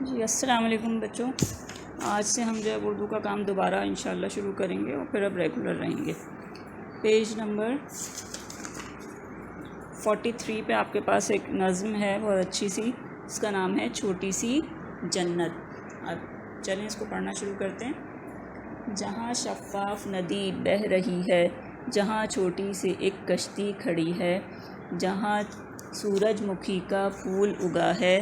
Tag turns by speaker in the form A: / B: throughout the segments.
A: جی السلام علیکم بچوں، آج سے ہم جو ہے اردو کا کام دوبارہ انشاءاللہ شروع کریں گے اور پھر اب ریگولر رہیں گے۔ پیج نمبر 43 پہ آپ کے پاس ایک نظم ہے بہت اچھی سی، اس کا نام ہے چھوٹی سی جنت۔ اب چلیں اس کو پڑھنا شروع کرتے ہیں۔ جہاں شفاف ندی بہہ رہی ہے، جہاں چھوٹی سی ایک کشتی کھڑی ہے، جہاں سورج مکھی کا پھول اگا ہے،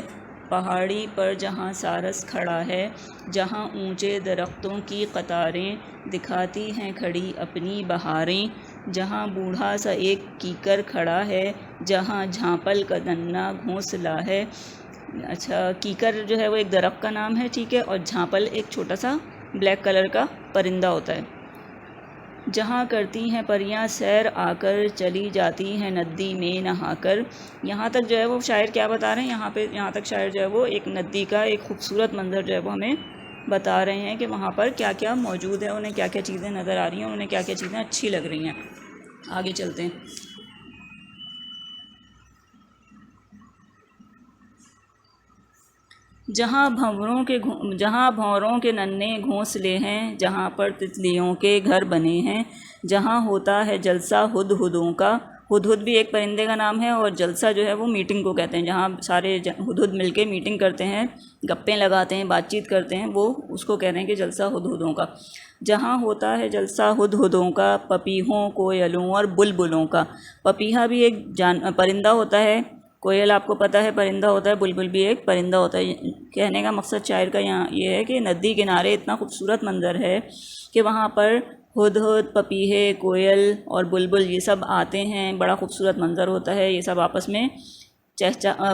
A: پہاڑی پر جہاں سارس کھڑا ہے، جہاں اونچے درختوں کی قطاریں دکھاتی ہیں کھڑی اپنی بہاریں، جہاں بوڑھا سا ایک کیکر کھڑا ہے، جہاں جھانپل کا ننھا گھونسلہ ہے۔ اچھا، کیکر جو ہے وہ ایک درخت کا نام ہے، ٹھیک ہے، اور جھانپل ایک چھوٹا سا بلیک کلر کا پرندہ ہوتا ہے۔ جہاں کرتی ہیں پریاں سیر آ کر، چلی جاتی ہیں ندی میں نہا کر۔ یہاں تک جو ہے وہ شاعر کیا بتا رہے ہیں، یہاں تک شاعر جو ہے وہ ایک ندی کا ایک خوبصورت منظر جو ہے وہ ہمیں بتا رہے ہیں کہ وہاں پر کیا کیا موجود ہے، انہیں کیا کیا چیزیں نظر آ رہی ہیں، انہیں کیا کیا چیزیں اچھی لگ رہی ہیں۔ آگے چلتے ہیں۔ جہاں بھنوروں کے ننھے گھونسلے ہیں، جہاں پر تتلیوں کے گھر بنے ہیں، جہاں ہوتا ہے جلسہ ہدہدوں کا۔ ہدہد بھی ایک پرندے کا نام ہے، اور جلسہ جو ہے وہ میٹنگ کو کہتے ہیں، جہاں سارے ہدہد مل کے میٹنگ کرتے ہیں، گپیں لگاتے ہیں، بات چیت کرتے ہیں، وہ اس کو کہہ رہے ہیں کہ جلسہ ہدہدوں کا۔ جہاں ہوتا ہے جلسہ ہدہدوں کا، پپیہوں کویلوں اور بلبلوں کا۔ پپیہا بھی ایک پرندہ ہوتا ہے، کوئل آپ کو پتہ ہے پرندہ ہوتا ہے، بلبل بھی ایک پرندہ ہوتا ہے۔ کہنے کا مقصد شاعر کا یہاں یہ ہے کہ ندی کنارے اتنا خوبصورت منظر ہے کہ وہاں پر ہدہد، پپیہے، کوئل اور بلبل یہ سب آتے ہیں، بڑا خوبصورت منظر ہوتا ہے، یہ سب آپس میں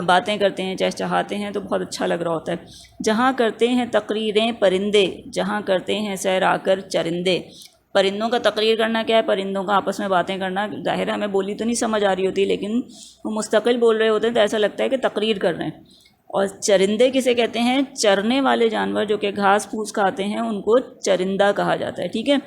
A: باتیں کرتے ہیں، چہچہاتے ہیں، تو بہت اچھا لگ رہا ہوتا ہے۔ جہاں کرتے ہیں تقریریں پرندے، جہاں کرتے ہیں سیر آ کر چرندے۔ پرندوں کا تقریر کرنا کیا ہے؟ پرندوں کا آپس میں باتیں کرنا۔ ظاہر ہے ہمیں بولی تو نہیں سمجھ آ رہی ہوتی، لیکن وہ مستقل بول رہے ہوتے ہیں تو ایسا لگتا ہے کہ تقریر کر رہے ہیں۔ اور چرندے کسے کہتے ہیں؟ چرنے والے جانور جو کہ گھاس پھوس کھاتے ہیں ان کو چرندہ کہا جاتا ہے، ٹھیک ہے۔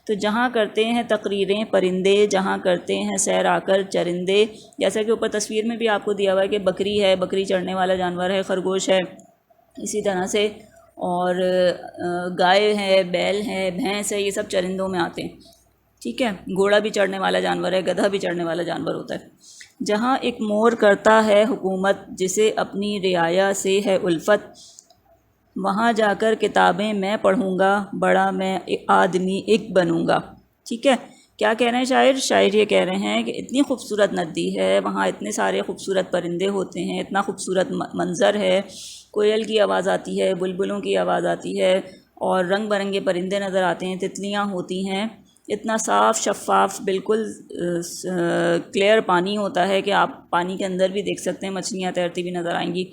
A: تو جہاں کرتے ہیں تقریریں پرندے، جہاں کرتے ہیں سیر آ کر چرندے، جیسا کہ اوپر تصویر میں بھی آپ کو دیا ہوا ہے کہ بکری ہے، بکری چرنے والا جانور ہے، خرگوش ہے، اسی طرح سے، اور گائے ہے، بیل ہے، بھینس ہے، یہ سب چرندوں میں آتے ہیں، ٹھیک ہے۔ گھوڑا بھی چڑھنے والا جانور ہے، گدھا بھی چڑھنے والا جانور ہوتا ہے۔ جہاں ایک مور کرتا ہے حکومت، جسے اپنی رعایا سے ہے الفت، وہاں جا کر کتابیں میں پڑھوں گا، بڑا میں آدمی ایک بنوں گا، ٹھیک ہے۔ کیا کہہ رہے ہیں شاعر؟ شاعر یہ کہہ رہے ہیں کہ اتنی خوبصورت ندی ہے، وہاں اتنے سارے خوبصورت پرندے ہوتے ہیں، اتنا خوبصورت منظر ہے، کوئل کی آواز آتی ہے، بلبلوں کی آواز آتی ہے، اور رنگ برنگے پرندے نظر آتے ہیں، تتلیاں ہوتی ہیں، اتنا صاف شفاف بالکل کلیئر پانی ہوتا ہے کہ آپ پانی کے اندر بھی دیکھ سکتے ہیں، مچھلیاں تیرتی بھی نظر آئیں گی۔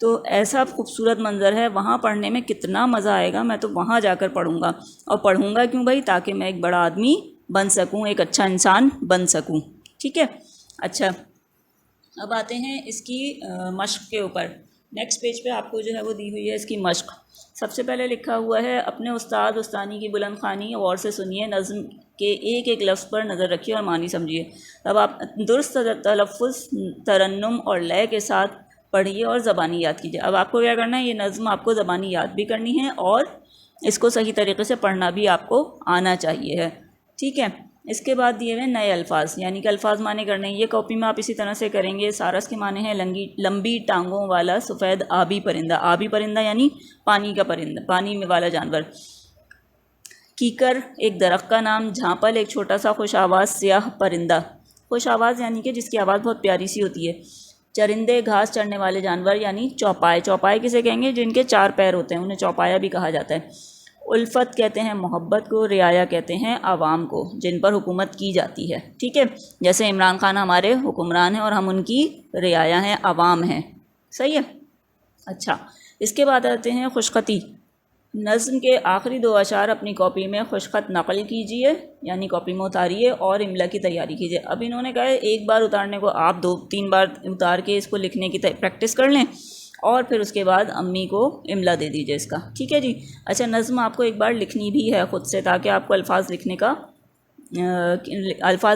A: تو ایسا خوبصورت منظر ہے، وہاں پڑھنے میں کتنا مزہ آئے گا، میں تو وہاں جا کر پڑھوں گا۔ اور پڑھوں گا کیوں بھائی؟ تاکہ میں ایک بڑا آدمی بن سکوں، ایک اچھا انسان بن سکوں، ٹھیک ہے۔ اچھا، اب آتے ہیں اس کی مشق کے اوپر۔ نیکسٹ پیج پہ آپ کو جو ہے وہ دی ہوئی ہے اس کی مشق۔ سب سے پہلے لکھا ہوا ہے، اپنے استاد استانی کی بلند خوانی غور سے سنیے، نظم کے ایک ایک لفظ پر نظر رکھیے اور معنی سمجھیے۔ اب آپ درست تلفظ، ترنم اور لے کے ساتھ پڑھیے اور زبانی یاد کیجیے۔ اب آپ کو کیا کرنا ہے؟ یہ نظم آپ کو زبانی یاد بھی کرنی ہے اور اس کو صحیح طریقے سے پڑھنا بھی آپ کو آنا چاہیے ہے، ٹھیک ہے۔ اس کے بعد دیے ہوئے نئے الفاظ، یعنی کہ الفاظ معنی کرنے ہیں، یہ کاپی میں آپ اسی طرح سے کریں گے۔ سارس کے معنی ہے لمبی ٹانگوں والا سفید آبی پرندہ، آبی پرندہ یعنی پانی کا پرندہ، پانی میں والا جانور۔ کیکر ایک درخت کا نام، جھانپل ایک چھوٹا سا خوش آواز سیاہ پرندہ، خوش آواز یعنی کہ جس کی آواز بہت پیاری سی ہوتی ہے۔ چرندے گھاس چڑھنے والے جانور یعنی چوپائے، چوپائے کسے کہیں گے؟ جن کے 4 پیر ہوتے ہیں، انہیں چوپایا بھی کہا جاتا ہے۔ الفت کہتے ہیں محبت کو، رعایا کہتے ہیں عوام کو، جن پر حکومت کی جاتی ہے، ٹھیک ہے۔ جیسے عمران خان ہمارے حکمران ہیں اور ہم ان کی رعایا ہیں، عوام ہیں، صحیح ہے۔ اچھا، اس کے بعد آتے ہیں خوشخطی۔ نظم کے آخری 2 اشعار اپنی کاپی میں خوشخط نقل کیجیے، یعنی کاپی میں اتاریے اور املا کی تیاری کیجیے۔ اب انہوں نے کہا ہے ایک بار اتارنے کو آپ 2-3 بار اتار کے اس کو لکھنے کی پریکٹس کر لیں، اور پھر اس کے بعد امی کو املا دے دیجیے اس کا، ٹھیک ہے جی۔ اچھا، نظم آپ کو ایک بار لکھنی بھی ہے خود سے، تاکہ آپ کو الفاظ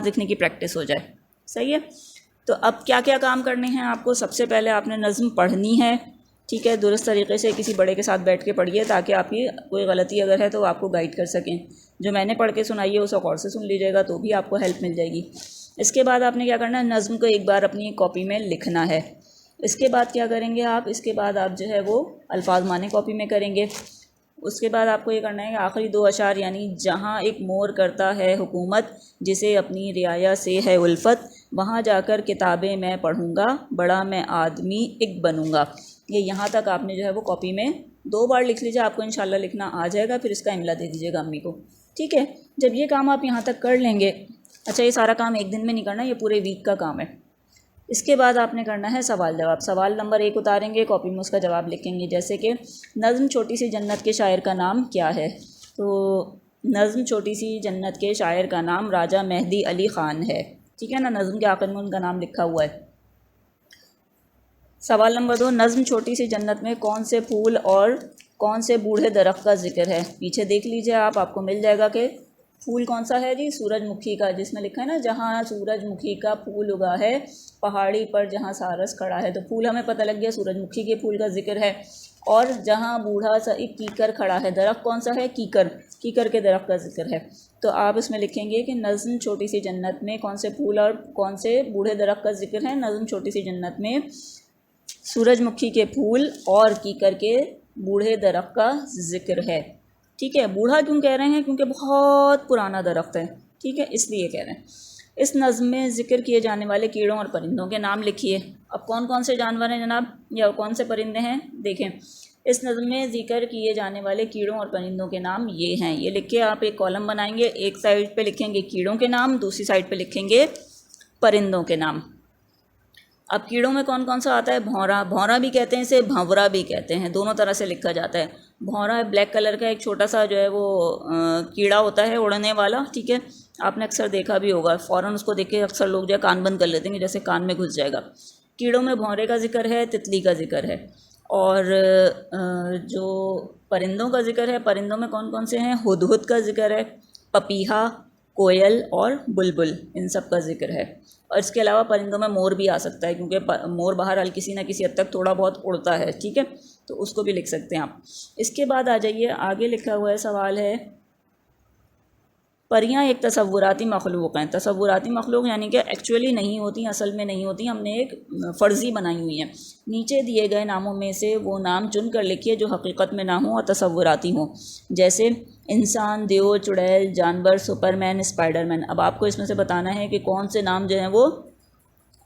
A: لکھنے کی پریکٹس ہو جائے، صحیح ہے۔ تو اب کیا کیا کام کرنے ہیں آپ کو؟ سب سے پہلے آپ نے نظم پڑھنی ہے، ٹھیک ہے، درست طریقے سے کسی بڑے کے ساتھ بیٹھ کے پڑھیے تاکہ آپ کی کوئی غلطی اگر ہے تو آپ کو گائیڈ کر سکیں. جو میں نے پڑھ کے سنائی ہے اسے غور سے سن لیجیے گا تو بھی آپ کو ہیلپ مل جائے گی. اس کے بعد آپ نے کیا کرنا ہے، نظم کو ایک بار اپنی کاپی میں لکھنا ہے. اس کے بعد کیا کریں گے آپ، اس کے بعد آپ جو ہے وہ الفاظ معنی کاپی میں کریں گے. اس کے بعد آپ کو یہ کرنا ہے کہ آخری 2 اشعار یعنی جہاں ایک مور کرتا ہے حکومت جسے اپنی رعایا سے ہے الفت، وہاں جا کر کتابیں میں پڑھوں گا، بڑا میں آدمی ایک بنوں گا. یہ یہاں تک آپ نے جو ہے وہ کاپی میں 2 بار لکھ لیجیے، آپ کو انشاءاللہ لکھنا آ جائے گا. پھر اس کا املا دے دیجیے گا امی کو. ٹھیک ہے، جب یہ کام آپ یہاں تک کر لیں گے، اچھا یہ سارا کام ایک دن میں نہیں کرنا، یہ پورے ویک کا کام ہے. اس کے بعد آپ نے کرنا ہے سوال جواب. سوال نمبر 1 اتاریں گے، کاپی میں اس کا جواب لکھیں گے. جیسے کہ نظم چھوٹی سی جنت کے شاعر کا نام کیا ہے؟ تو نظم چھوٹی سی جنت کے شاعر کا نام راجہ مہدی علی خان ہے. ٹھیک ہے نا، نظم کے آخر میں ان کا نام لکھا ہوا ہے. سوال نمبر 2، نظم چھوٹی سی جنت میں کون سے پھول اور کون سے بوڑھے درخت کا ذکر ہے؟ پیچھے دیکھ لیجیے آپ کو مل جائے گا کہ پھول کون سا ہے جی، سورج مکھی کا، جس میں لکھا ہے نا جہاں سورج مکھی کا پھول اگا ہے پہاڑی پر جہاں سارس کھڑا ہے. تو پھول ہمیں پتہ لگ گیا، سورج مکھی کے پھول کا ذکر ہے. اور جہاں بوڑھا سا ایک کیکر کھڑا ہے، درخت کون سا ہے؟ کیکر، کیکر کے درخت کا ذکر ہے. تو آپ اس میں لکھیں گے کہ نظم چھوٹی سی جنت میں کون سے پھول اور کون سے بوڑھے درخت کا ذکر ہے؟ نظم چھوٹی سی جنت میں سورج مکھی کے پھول اور کیکر کے بوڑھے درخت کا ذکر ہے. ٹھیک ہے، بوڑھا کیوں کہہ رہے ہیں؟ کیونکہ بہت پرانا درخت ہے. ٹھیک ہے، اس لیے کہہ رہے ہیں. اس نظم میں ذکر کیے جانے والے کیڑوں اور پرندوں کے نام لکھیے. اب کون کون سے جانور ہیں جناب، یا کون سے پرندے ہیں؟ دیکھیں، اس نظم میں ذکر کیے جانے والے کیڑوں اور پرندوں کے نام یہ ہیں. یہ لکھ کے آپ ایک کالم بنائیں گے، ایک سائڈ پہ لکھیں گے کیڑوں کے نام، دوسری سائڈ پہ لکھیں گے پرندوں کے نام. اب کیڑوں میں کون کون سا آتا ہے؟ بھونرا، بھونرا بھی کہتے ہیں اسے، بھنورا بھی کہتے ہیں، دونوں طرح سے لکھا جاتا ہے. بھونرا بلیک کلر کا ایک چھوٹا سا جو ہے وہ کیڑا ہوتا ہے اڑنے والا. ٹھیک ہے، آپ نے اکثر دیکھا بھی ہوگا، فوراً اس کو دیکھ کے اکثر لوگ جو ہے کان بند کر لیتے ہیں کہ جیسے کان میں گھس جائے گا. کیڑوں میں بھونرے کا ذکر ہے، تتلی کا ذکر ہے. اور جو پرندوں کا ذکر ہے، پرندوں میں کون کون سے ہیں؟ ہدہد کا ذکر ہے، پپیہا، کوئل اور بلبل، ان سب کا ذکر ہے. اور اس کے علاوہ پرندوں میں مور بھی آ سکتا ہے، کیونکہ مور بہرحال کسی نہ کسی حد تک تھوڑا بہت اڑتا ہے. ٹھیک ہے، تو اس کو بھی لکھ سکتے ہیں آپ. اس کے بعد آ جائیے، آگے لکھا ہوا ہے سوال ہے، پریاں ایک تصوراتی مخلوق ہیں. تصوراتی مخلوق یعنی کہ ایکچولی نہیں ہوتی، اصل میں نہیں ہوتی، ہم نے ایک فرضی بنائی ہوئی ہیں. نیچے دیے گئے ناموں میں سے وہ نام چن کر لکھیے جو حقیقت میں نہ ہوں اور تصوراتی ہوں. جیسے انسان، دیو، چڑیل، جانور، سپرمین، اسپائڈر مین. اب آپ کو اس میں سے بتانا ہے کہ کون سے نام جو ہیں وہ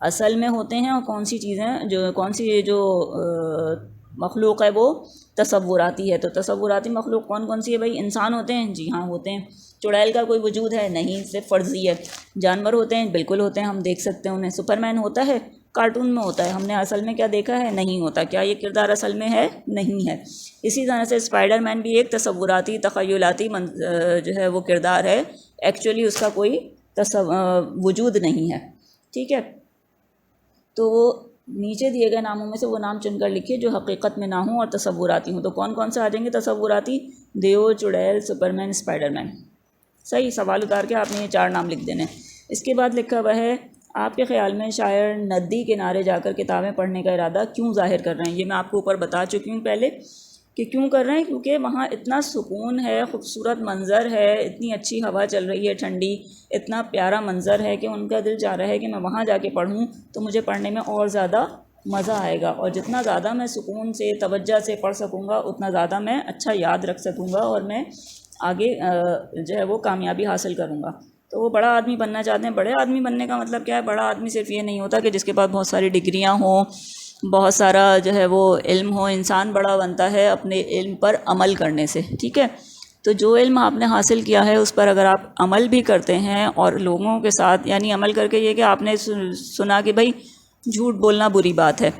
A: اصل میں ہوتے ہیں اور کون سی چیزیں کون سی جو مخلوق ہے وہ تصوراتی ہے. تو تصوراتی مخلوق کون کون سی ہے بھائی؟ انسان ہوتے ہیں، جی ہاں ہوتے ہیں. چڑیل کا کوئی وجود ہے؟ نہیں، صرف فرضی ہے. جانور ہوتے ہیں؟ بالکل ہوتے ہیں، ہم دیکھ سکتے ہیں انہیں. سپرمین ہوتا ہے؟ کارٹون میں ہوتا ہے، ہم نے اصل میں کیا دیکھا ہے؟ نہیں ہوتا. کیا یہ کردار اصل میں ہے؟ نہیں ہے. اسی طرح سے اسپائڈر مین بھی ایک تصوراتی تخیلاتی جو ہے وہ کردار ہے، ایکچولی اس کا کوئی وجود نہیں ہے. ٹھیک ہے، تو نیچے دیے گئے ناموں میں سے وہ نام چن کر لکھیے جو حقیقت میں نہ ہوں اور تصوراتی ہوں. تو کون کون سے آ جائیں گے تصوراتی؟ دیو، چڑیل، سپرمین، اسپائڈر مین. صحیح، سوال اتار کے آپ نے یہ 4 نام لکھ دینے. اس کے بعد لکھا ہوا ہے، آپ کے خیال میں شاعر ندی کنارے جا کر کتابیں پڑھنے کا ارادہ کیوں ظاہر کر رہے ہیں؟ یہ میں آپ کو اوپر بتا چکی ہوں پہلے کہ کیوں کر رہے ہیں. کیونکہ وہاں اتنا سکون ہے، خوبصورت منظر ہے، اتنی اچھی ہوا چل رہی ہے ٹھنڈی، اتنا پیارا منظر ہے کہ ان کا دل چاہ رہا ہے کہ میں وہاں جا کے پڑھوں تو مجھے پڑھنے میں اور زیادہ مزہ آئے گا. اور جتنا زیادہ میں سکون سے، توجہ سے پڑھ سکوں گا اتنا زیادہ میں اچھا یاد رکھ سکوں گا اور میں آگے جو ہے وہ کامیابی حاصل کروں گا. تو وہ بڑا آدمی بننا چاہتے ہیں. بڑے آدمی بننے کا مطلب کیا ہے؟ بڑا آدمی صرف یہ نہیں ہوتا کہ جس کے پاس بہت ساری ڈگریاں ہوں، بہت سارا جو ہے وہ علم ہو. انسان بڑا بنتا ہے اپنے علم پر عمل کرنے سے. ٹھیک ہے، تو جو علم آپ نے حاصل کیا ہے اس پر اگر آپ عمل بھی کرتے ہیں اور لوگوں کے ساتھ، یعنی عمل کر کے یہ کہ آپ نے سنا کہ بھائی جھوٹ بولنا بری بات ہے،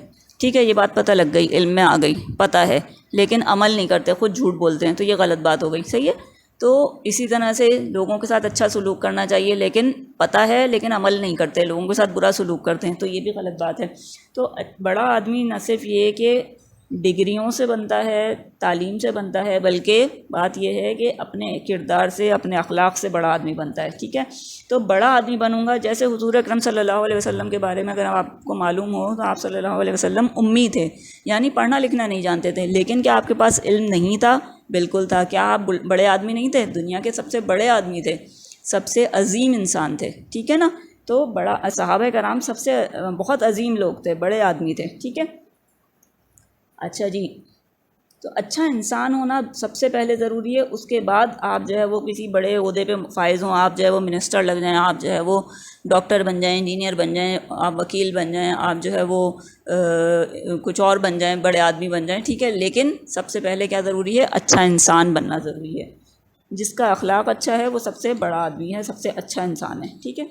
A: ٹھیک ہے، یہ بات پتہ لگ گئی، علم میں آ گئی، پتہ ہے، لیکن عمل نہیں کرتے، خود جھوٹ بولتے ہیں، تو یہ غلط بات ہو گئی. صحیح ہے، تو اسی طرح سے لوگوں کے ساتھ اچھا سلوک کرنا چاہیے، لیکن پتہ ہے لیکن عمل نہیں کرتے، لوگوں کے ساتھ برا سلوک کرتے ہیں، تو یہ بھی غلط بات ہے. تو بڑا آدمی نہ صرف یہ کہ ڈگریوں سے بنتا ہے، تعلیم سے بنتا ہے، بلکہ بات یہ ہے کہ اپنے کردار سے، اپنے اخلاق سے بڑا آدمی بنتا ہے، ٹھیک ہے؟ تو بڑا آدمی بنوں گا، جیسے حضور اکرم صلی اللہ علیہ وسلم کے بارے میں اگر آپ کو معلوم ہو تو آپ صلی اللہ علیہ وسلم امی تھے، یعنی پڑھنا لکھنا نہیں جانتے تھے، لیکن کیا آپ کے پاس علم نہیں تھا؟ بالکل تھا۔ کیا آپ بڑے آدمی نہیں تھے؟ دنیا کے سب سے بڑے آدمی تھے، سب سے عظیم انسان تھے، ٹھیک ہے نا؟ تو بڑا صحابہ کرام سب سے بہت عظیم لوگ تھے، بڑے آدمی تھے، ٹھیک ہے؟ اچھا جی، تو اچھا انسان ہونا سب سے پہلے ضروری ہے، اس کے بعد آپ جو ہے وہ کسی بڑے عہدے پہ فائز ہوں، آپ جو ہے وہ منسٹر لگ جائیں، آپ جو ہے وہ ڈاکٹر بن جائیں، انجینئر بن جائیں، آپ وکیل بن جائیں، آپ جو ہے وہ کچھ اور بن جائیں، بڑے آدمی بن جائیں، ٹھیک ہے؟ لیکن سب سے پہلے کیا ضروری ہے؟ اچھا انسان بننا ضروری ہے۔ جس کا اخلاق اچھا ہے وہ سب سے بڑا آدمی ہے، سب سے اچھا انسان ہے، ٹھیک ہے؟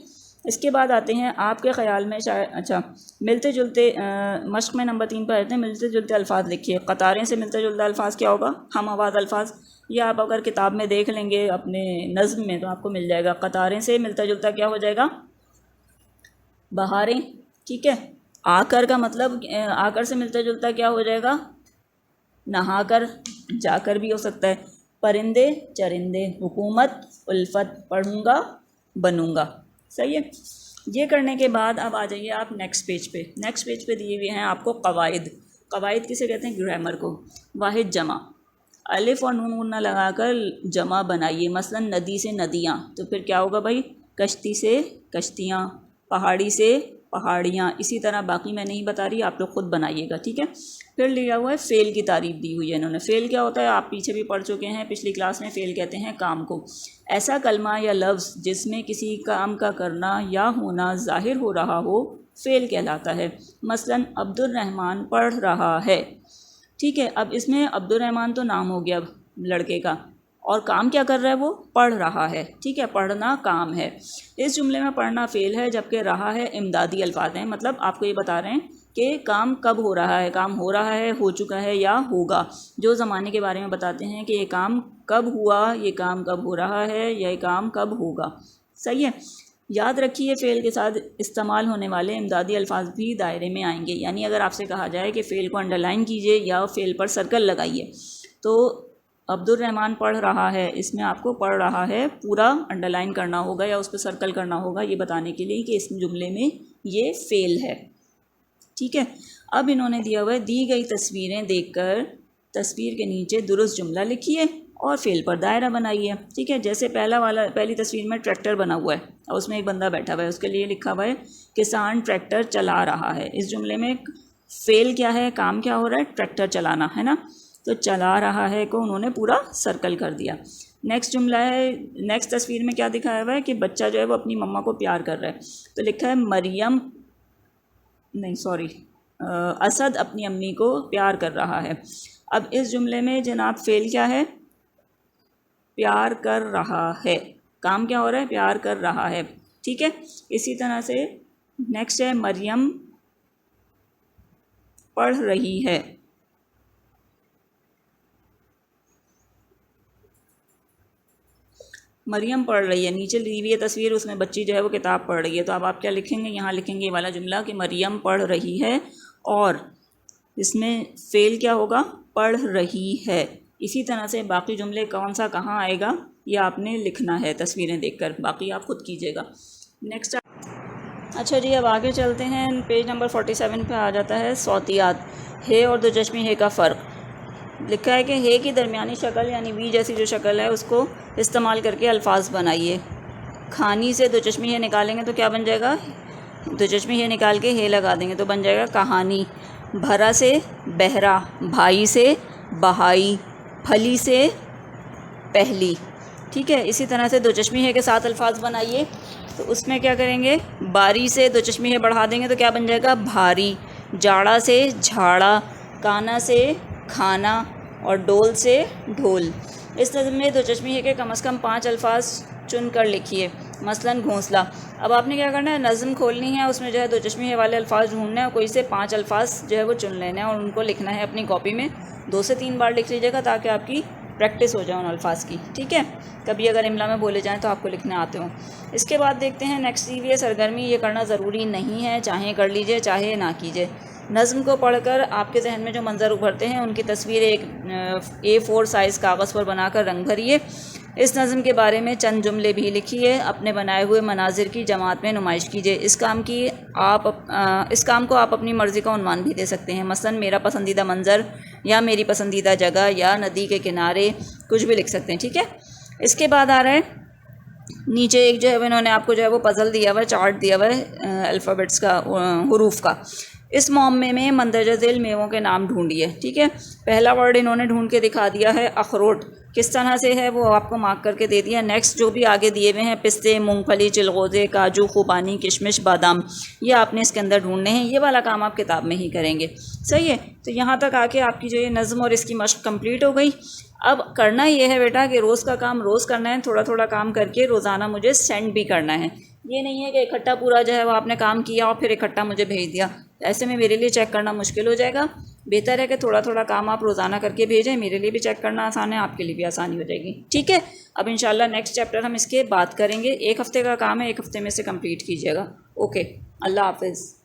A: اس کے بعد آتے ہیں آپ کے خیال میں شاید اچھا ملتے جلتے مشق میں نمبر 3 پر آتے ہیں، ملتے جلتے الفاظ لکھیے۔ قطاریں سے ملتا جلتا الفاظ کیا ہوگا؟ ہم آواز الفاظ۔ یہ آپ اگر کتاب میں دیکھ لیں گے اپنے نظم میں تو آپ کو مل جائے گا۔ قطاریں سے ملتا جلتا کیا ہو جائے گا؟ بہاریں، ٹھیک ہے؟ آ کر کا مطلب آ کر سے ملتا جلتا کیا ہو جائے گا؟ نہا کر، جا کر بھی ہو سکتا ہے۔ پرندے، چرندے۔ حکومت، الفت۔ پڑھوں گا، بنوں گا، صحیح ہے؟ یہ کرنے کے بعد اب آ جائیے آپ نیکسٹ پیج پہ۔ نیکسٹ پیج پہ دیے ہوئے ہیں آپ کو قواعد۔ قواعد کسے کہتے ہیں؟ گرامر کو۔ واحد جمع، الف اور نون نہ لگا کر جمع بنائیے، مثلا ندی سے ندیاں، تو پھر کیا ہوگا بھائی؟ کشتی سے کشتیاں، پہاڑی سے پہاڑیاں، اسی طرح باقی میں نہیں بتا رہی، آپ لوگ خود بنائیے گا، ٹھیک ہے؟ پھر لیا ہوا ہے فعل کی تعریف دی ہوئی ہے انہوں نے۔ فعل کیا ہوتا ہے؟ آپ پیچھے بھی پڑھ چکے ہیں پچھلی کلاس میں، فعل کہتے ہیں کام کو۔ ایسا کلمہ یا لفظ جس میں کسی کام کا کرنا یا ہونا ظاہر ہو رہا ہو، فعل کہلاتا ہے۔ مثلا عبد الرحمن پڑھ رہا ہے، ٹھیک ہے؟ اب اس میں عبد الرحمن تو نام ہو گیا لڑکے کا، اور کام کیا کر رہا ہے؟ وہ پڑھ رہا ہے، ٹھیک ہے؟ پڑھنا کام ہے۔ اس جملے میں پڑھنا فعل ہے، جبکہ رہا ہے امدادی الفاظ ہیں، مطلب آپ کو یہ بتا رہے ہیں کہ کام کب ہو رہا ہے، کام ہو رہا ہے، ہو چکا ہے یا ہوگا، جو زمانے کے بارے میں بتاتے ہیں کہ یہ کام کب ہوا، یہ کام کب ہو رہا ہے، یا یہ کام کب ہوگا، صحیح ہے؟ یاد رکھیے فعل کے ساتھ استعمال ہونے والے امدادی الفاظ بھی دائرے میں آئیں گے، یعنی اگر آپ سے کہا جائے کہ فعل کو انڈر لائن کیجئے یا فعل پر سرکل لگائیے، تو عبد الرحمن پڑھ رہا ہے، اس میں آپ کو پڑھ رہا ہے پورا انڈر لائن کرنا ہوگا یا اس پہ سرکل کرنا ہوگا، یہ بتانے کے لیے کہ اس جملے میں یہ فعل ہے، ٹھیک ہے؟ اب انہوں نے دیا ہوا ہے دی گئی تصویریں دیکھ کر تصویر کے نیچے درست جملہ لکھیے اور فعل پر دائرہ بنائیے، ٹھیک ہے؟ جیسے پہلی تصویر میں ٹریکٹر بنا ہوا ہے اور اس میں ایک بندہ بیٹھا ہوا ہے، اس کے لیے لکھا ہوا ہے کسان ٹریکٹر چلا رہا ہے۔ اس جملے میں فعل کیا ہے؟ کام کیا ہو رہا ہے؟ ٹریکٹر چلانا ہے نا؟ تو چلا رہا ہے کو انہوں نے پورا سرکل کر دیا۔ نیکسٹ جملہ ہے، نیکسٹ تصویر میں کیا دکھایا ہوا ہے کہ بچہ جو ہے وہ اپنی مما کو پیار کر رہا ہے، تو لکھا ہے مریم اسد اپنی امی کو پیار کر رہا ہے۔ اب اس جملے میں جناب فعل کیا ہے؟ پیار کر رہا ہے، کام کیا ہو رہا ہے؟ پیار کر رہا ہے، ٹھیک ہے؟ اسی طرح سے نیکسٹ ہے مریم پڑھ رہی ہے، مریم پڑھ رہی ہے، نیچے دی ہوئی تصویر اس میں بچی جو ہے وہ کتاب پڑھ رہی ہے، تو اب آپ کیا لکھیں گے؟ یہاں لکھیں گے یہ والا جملہ کہ مریم پڑھ رہی ہے، اور اس میں فعل کیا ہوگا؟ پڑھ رہی ہے۔ اسی طرح سے باقی جملے کون سا کہاں آئے گا یہ آپ نے لکھنا ہے تصویریں دیکھ کر، باقی آپ خود کیجیے گا۔ نیکسٹ اچھا جی، اب آگے چلتے ہیں، پیج نمبر 47 پہ آ جاتا ہے صوتیات، ہے اور دو چشمی ہے کا فرق۔ لکھا ہے کہ ہے کی درمیانی شکل یعنی وی جیسی جو شکل ہے اس کو استعمال کر کے الفاظ بنائیے۔ کھانی سے دو چشمی ہے نکالیں گے تو کیا بن جائے گا؟ دو چشمی ہے نکال کے ہے لگا دیں گے تو بن جائے گا کہانی۔ بھرا سے بہرا، بھائی سے بہائی، پھلی سے پہلی، ٹھیک ہے؟ اسی طرح سے دو چشمی ہے کے ساتھ الفاظ بنائیے، تو اس میں کیا کریں گے؟ باری سے دو چشمی ہے بڑھا دیں گے تو کیا بن جائے گا؟ بھاری۔ جاڑا سے جھاڑا، کانا سے کھانا، اور ڈول سے ڈھول۔ اس نظم میں دو چشمی ہے کے کم از کم 5 الفاظ چن کر لکھیے، مثلا گھونسلہ۔ اب آپ نے کیا کرنا ہے؟ نظم کھولنی ہے، اس میں جو ہے دو چشمی ہے والے الفاظ ڈھونڈنے ہیں اور کوئی سے 5 الفاظ جو ہے وہ چن لینے ہیں اور ان کو لکھنا ہے اپنی کاپی میں، 2 سے 3 بار لکھ لیجیے گا تاکہ آپ کی پریکٹس ہو جائے ان الفاظ کی، ٹھیک ہے؟ کبھی اگر املا میں بولے جائیں تو آپ کو لکھنے آتے ہوں۔ اس کے بعد دیکھتے ہیں نیکسٹ سی وی ہے سرگرمی، یہ کرنا ضروری نہیں ہے، چاہیں کر لیجئے چاہے نہ کیجئے۔ نظم کو پڑھ کر آپ کے ذہن میں جو منظر ابھرتے ہیں ان کی تصویر ایک A4 سائز کاغذ پر بنا کر رنگ بھریے۔ اس نظم کے بارے میں چند جملے بھی لکھیے، اپنے بنائے ہوئے مناظر کی جماعت میں نمائش کیجیے۔ اس کام کو آپ اپنی مرضی کا عنوان بھی دے سکتے ہیں، مثلا میرا پسندیدہ منظر یا میری پسندیدہ جگہ یا ندی کے کنارے، کچھ بھی لکھ سکتے ہیں، ٹھیک ہے۔ اس کے بعد آ رہا ہے نیچے ایک جو ہے انہوں نے آپ کو جو ہے وہ پزل دیا ہوا ہے، چارٹ دیا ہوا ہے الفابیٹس کا، حروف کا۔ اس معمے میں مندرجہ ذیل میووں کے نام ڈھونڈیے، ٹھیک ہے۔ پہلا ورڈ انہوں نے ڈھونڈ کے دکھا دیا ہے اخروٹ، کس طرح سے ہے وہ آپ کو مارک کر کے دے دیا۔ نیکسٹ جو بھی آگے دیے ہوئے ہیں پستے، مونگ پھلی، چلغوزے، کاجو، خوبانی، کشمش، بادام، یہ آپ نے اس کے اندر ڈھونڈنے ہیں۔ یہ والا کام آپ کتاب میں ہی کریں گے، صحیح ہے۔ تو یہاں تک آ کے آپ کی جو یہ نظم اور اس کی مشق کمپلیٹ ہو گئی۔ اب کرنا یہ ہے بیٹا کہ روز کا کام روز کرنا ہے، تھوڑا تھوڑا کام کر کے روزانہ مجھے سینڈ بھی کرنا ہے۔ یہ نہیں ہے کہ اکٹھا پورا جو ہے وہ آپ نے کام کیا اور پھر اکٹھا مجھے بھیج دیا، ایسے میں میرے لیے چیک کرنا مشکل ہو جائے گا۔ بہتر ہے کہ تھوڑا تھوڑا کام آپ روزانہ کر کے بھیجیں، میرے لیے بھی چیک کرنا آسان ہے، آپ کے لیے بھی آسانی ہو جائے گی، ٹھیک ہے۔ اب انشاءاللہ نیکسٹ چیپٹر ہم اس کے بات کریں گے، 1 ہفتے کا کام ہے، 1 ہفتے میں سے کمپلیٹ کیجیے گا، اوکے۔ اللہ حافظ۔